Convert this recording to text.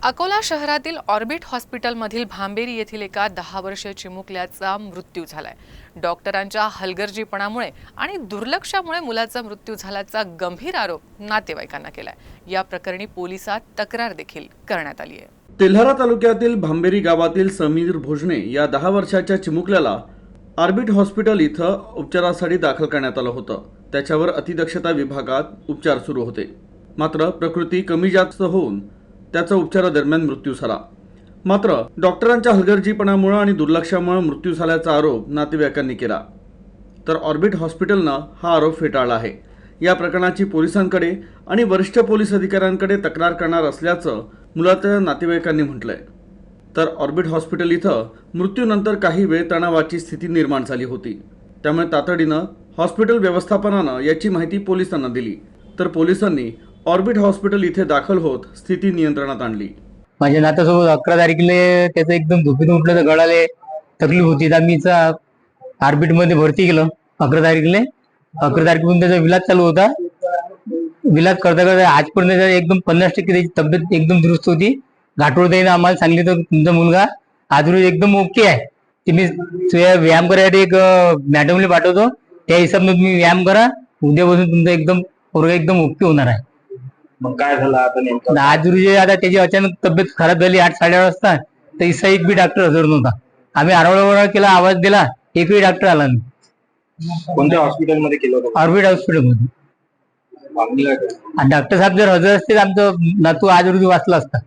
अकोला शहरातील ऑर्बिट हॉस्पिटलमधील भांबेरी येथील एका 10 वर्षीय चिमुकल्याचा मृत्यू झालाय। डॉक्टरांच्या हलगर्जीपणामुळे आणि दुर्लक्षामुळे मुलाचा मृत्यू झाल्याचा गंभीर आरोप नातेवाईकांना केलाय। या प्रकरणी पोलिसात तक्रार देखील करण्यात आली आहे। तेल्हारा तालुक्यातील भांबेरी गावातील समीर भोजने या 10 वर्षाच्या चिमुकल्याला ऑर्बिट हॉस्पिटल इथं उपचारासाठी दाखल करण्यात आलं होतं। त्याच्यावर अतिदक्षता विभागात उपचार सुरू होते, मात्र प्रकृती कमी जास्त होऊन त्याचा उपचारादरम्यान मृत्यू झाला। मात्र डॉक्टरांच्या हलगर्जीपणामुळे आणि दुर्लक्षामुळे मृत्यू झाल्याचा आरोप नातेवाईकांनी केला, तर ऑर्बिट हॉस्पिटलनं हा आरोप फेटाळला आहे। या प्रकरणाची पोलिसांकडे आणि वरिष्ठ पोलीस अधिकाऱ्यांकडे तक्रार करणार असल्याचं मुलाच्या नातेवाईकांनी म्हटलंय। तर ऑर्बिट हॉस्पिटल इथं मृत्यूनंतर काही वेळ तणावाची स्थिती निर्माण झाली होती, त्यामुळे तातडीनं हॉस्पिटल व्यवस्थापनानं याची माहिती पोलिसांना दिली, तर पोलिसांनी ऑर्बिट हॉस्पिटल इथे दाखल होत स्थिती नियंत्रणात आणली। माझ्या नात्यासोबत 11 तारखेला त्याचं एकदम झोपेतून उठलं तर गळाले तकलीफ होती, तर आम्ही ऑर्बिट मध्ये भरती केलं 11 तारखेला। 11 तारखेपासून त्याचा विलाज चालू होता। विलाज करता करता आजपर्यंत एकदम 50% त्याची तब्येत एकदम दुरुस्त होती। घाटोळताईने आम्हाला सांगितलं तर तुमचा मुलगा आज रोज एकदम ओके आहे, तुम्ही व्यायाम करायसाठी एक मॅडमला पाठवतो, त्या हिशोबाने तुम्ही व्यायाम करा, उद्यापासून तुमचा एकदम पोरगा एकदम ओके होणार आहे। मग काय झालं आता नेमकं? आज रोजी आता त्याची अचानक तब्येत खराब झाली 8-8:30 वाजता, तर इसा एक बी डॉक्टर हजर नव्हता। आम्ही आरवळा केला, आवाज दिला, एकही डॉक्टर आला नाही। कोणत्या हॉस्पिटलमध्ये केलं होतं? ऑर्बिट हॉस्पिटलमध्ये मागणीला डॉक्टर साहेब जर हजर असते तर आमचं नातू आज रोजी वाचला असता।